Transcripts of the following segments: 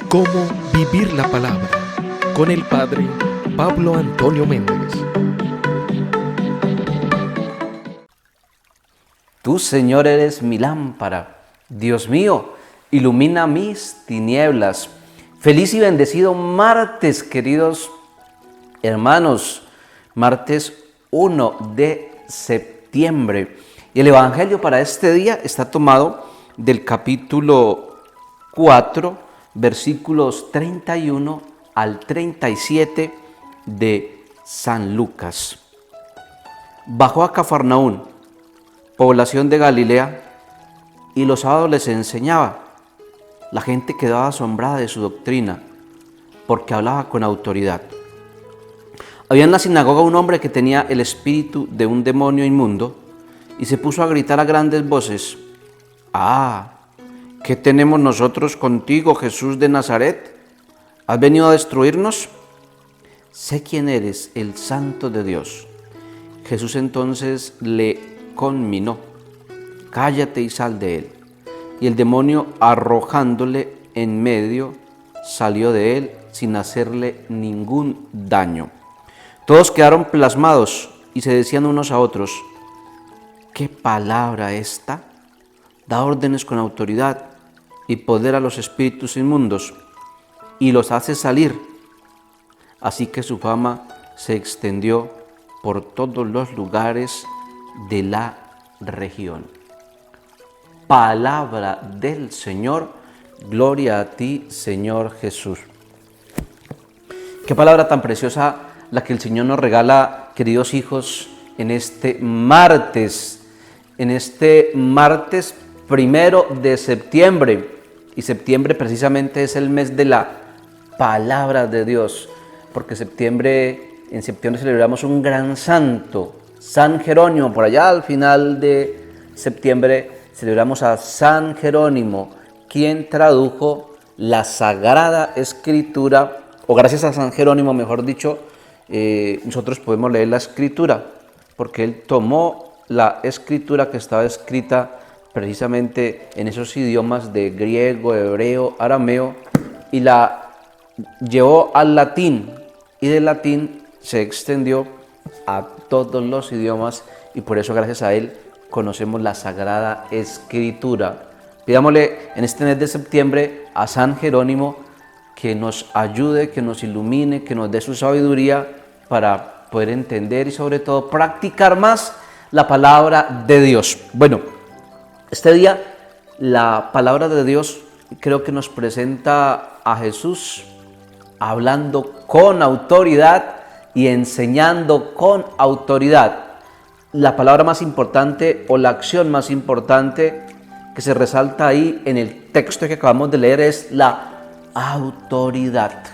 Cómo vivir la palabra con el Padre Pablo Antonio Méndez. Tú, Señor, eres mi lámpara. Dios mío, ilumina mis tinieblas. Feliz y bendecido martes, queridos hermanos. Martes 1 de septiembre. Y el Evangelio para este día está tomado del capítulo 4, versículos 31 al 37 de San Lucas. Bajó a Cafarnaún, población de Galilea, y los sábados les enseñaba. La gente quedaba asombrada de su doctrina, porque hablaba con autoridad. Había en la sinagoga un hombre que tenía el espíritu de un demonio inmundo, y se puso a gritar a grandes voces: «¡Ah! ¿Qué tenemos nosotros contigo, Jesús de Nazaret? ¿Has venido a destruirnos? Sé quién eres, el Santo de Dios». Jesús entonces le conminó: «Cállate y sal de él». Y el demonio, arrojándole en medio, salió de él sin hacerle ningún daño. Todos quedaron plasmados y se decían unos a otros: «¿Qué palabra esta? Da órdenes con autoridad y poder a los espíritus inmundos y los hace salir». Así que su fama se extendió por todos los lugares de la región. Palabra del Señor, gloria a ti, Señor Jesús. Qué palabra tan preciosa la que el Señor nos regala, queridos hijos, en este martes 1 de septiembre. Y septiembre precisamente es el mes de la palabra de Dios, porque en septiembre celebramos un gran santo, San Jerónimo. Por allá al final de septiembre celebramos a San Jerónimo, quien tradujo la Sagrada Escritura, o gracias a San Jerónimo, mejor dicho, nosotros podemos leer la Escritura, porque él tomó la Escritura que estaba escrita precisamente en esos idiomas de griego, hebreo, arameo, y la llevó al latín, y del latín se extendió a todos los idiomas, y por eso gracias a él conocemos la Sagrada Escritura. Pidámosle en este mes de septiembre a San Jerónimo que nos ayude, que nos ilumine, que nos dé su sabiduría para poder entender y sobre todo practicar más la palabra de Dios. Bueno, este día la palabra de Dios creo que nos presenta a Jesús hablando con autoridad y enseñando con autoridad. La palabra más importante o la acción más importante que se resalta ahí en el texto que acabamos de leer es la autoridad.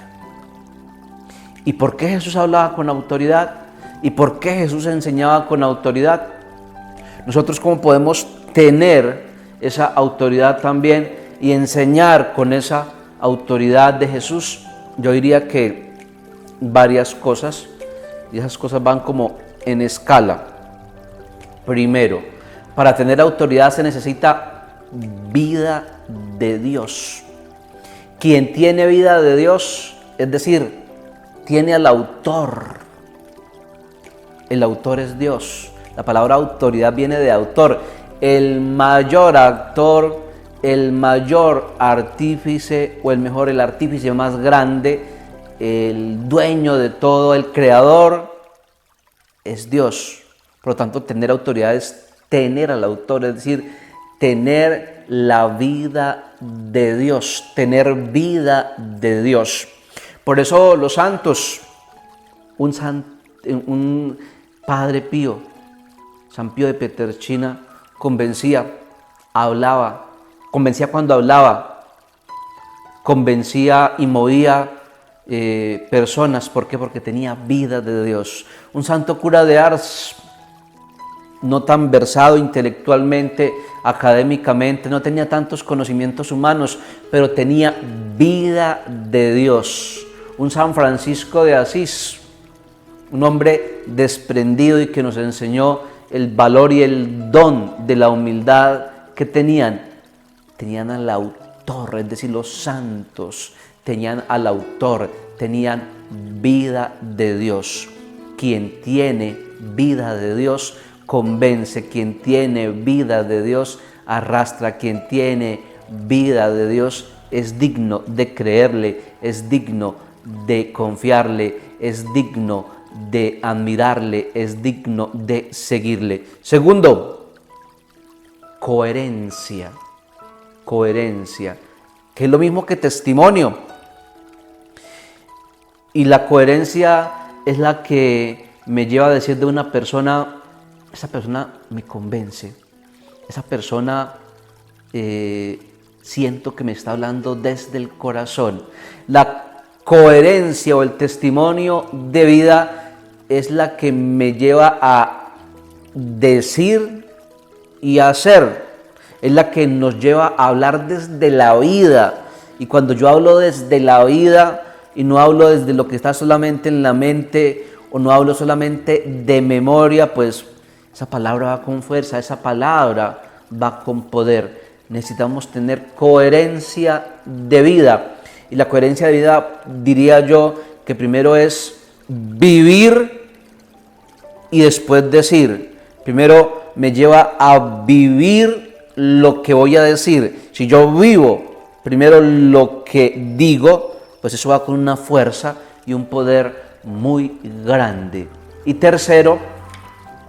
¿Y por qué Jesús hablaba con autoridad? ¿Y por qué Jesús enseñaba con autoridad? Nosotros, ¿cómo podemos tener esa autoridad también y enseñar con esa autoridad de Jesús? Yo diría que varias cosas, y esas cosas van como en escala. Primero, para tener autoridad se necesita vida de Dios. Quien tiene vida de Dios, es decir, tiene al autor. El autor es Dios. La palabra autoridad viene de autor. El mayor actor, el mayor artífice, o el artífice más grande, el dueño de todo, el creador, es Dios. Por lo tanto, tener autoridad es tener al autor, es decir, tener la vida de Dios, tener vida de Dios. Por eso los santos, un Padre Pío, San Pío de Pietrelcina, convencía cuando hablaba, convencía y movía personas. ¿Por qué? Porque tenía vida de Dios. Un santo cura de Ars, no tan versado intelectualmente, académicamente, no tenía tantos conocimientos humanos, pero tenía vida de Dios. Un San Francisco de Asís, un hombre desprendido y que nos enseñó el valor y el don de la humildad que tenían al autor autor, es decir, los santos tenían al autor, tenían vida de Dios. Quien tiene vida de Dios convence, quien tiene vida de Dios arrastra, quien tiene vida de Dios es digno de creerle, es digno de confiarle, es digno de admirarle, es digno de seguirle. Segundo, coherencia, que es lo mismo que testimonio. Y la coherencia es la que me lleva a decir de una persona, esa persona me convence, esa persona siento que me está hablando desde el corazón. La coherencia o el testimonio de vida es la que me lleva a decir y a hacer, es la que nos lleva a hablar desde la vida. Y cuando yo hablo desde la vida y no hablo desde lo que está solamente en la mente o no hablo solamente de memoria, pues esa palabra va con fuerza, esa palabra va con poder. Necesitamos tener coherencia de vida. Y la coherencia de vida, diría yo, que primero es vivir y después decir. Primero me lleva a vivir lo que voy a decir. Si yo vivo primero lo que digo, pues eso va con una fuerza y un poder muy grande. Y tercero,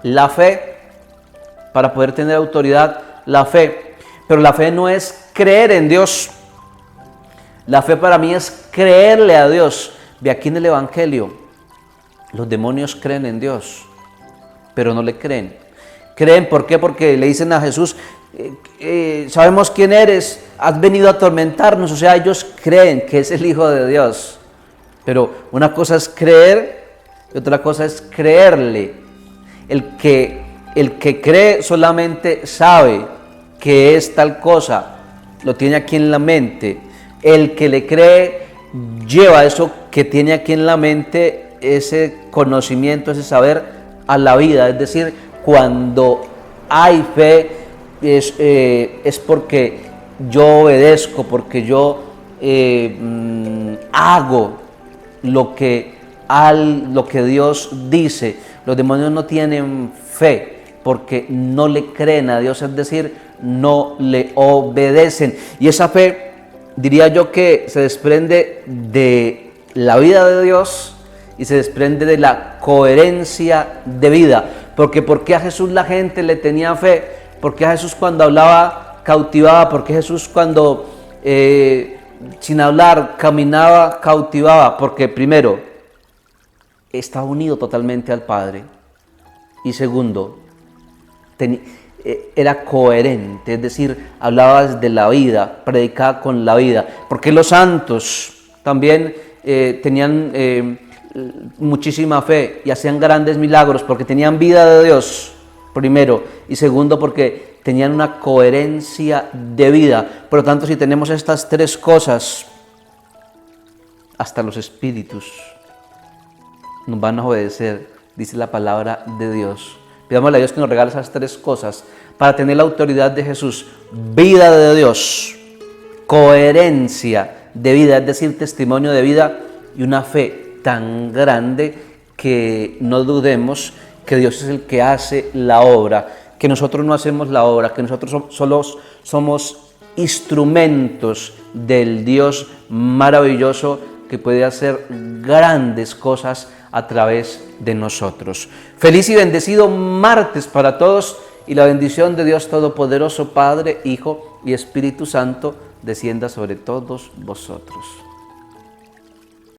la fe. Para poder tener autoridad, la fe. Pero la fe no es creer en Dios. La fe para mí es creerle a Dios. Ve aquí en el Evangelio, los demonios creen en Dios, pero no le creen. Creen, ¿por qué? Porque le dicen a Jesús, sabemos quién eres, has venido a atormentarnos. O sea, ellos creen que es el Hijo de Dios. Pero una cosa es creer y otra cosa es creerle. El que cree solamente sabe que es tal cosa, lo tiene aquí en la mente. El que le cree lleva eso que tiene aquí en la mente, ese conocimiento, ese saber a la vida. Es decir, cuando hay fe es porque yo obedezco, porque yo hago lo que Dios dice. Los demonios no tienen fe porque no le creen a Dios, es decir, no le obedecen. Y esa fe, diría yo, que se desprende de la vida de Dios y se desprende de la coherencia de vida. Porque ¿por qué a Jesús la gente le tenía fe? ¿Por qué a Jesús cuando hablaba cautivaba? ¿Por qué Jesús cuando sin hablar caminaba cautivaba? Porque primero, estaba unido totalmente al Padre. Y segundo, era coherente, es decir, hablaba desde la vida, predicaba con la vida. Porque los santos también tenían muchísima fe y hacían grandes milagros, porque tenían vida de Dios, primero, y segundo, porque tenían una coherencia de vida. Por lo tanto, si tenemos estas tres cosas, hasta los espíritus nos van a obedecer, dice la palabra de Dios. Pidámosle a Dios que nos regale esas tres cosas para tener la autoridad de Jesús: vida de Dios, coherencia de vida, es decir, testimonio de vida, y una fe tan grande que no dudemos que Dios es el que hace la obra, que nosotros no hacemos la obra, que nosotros solo somos instrumentos del Dios maravilloso que puede hacer grandes cosas a través de nosotros. Feliz y bendecido martes para todos, y la bendición de Dios Todopoderoso, Padre, Hijo y Espíritu Santo, descienda sobre todos vosotros.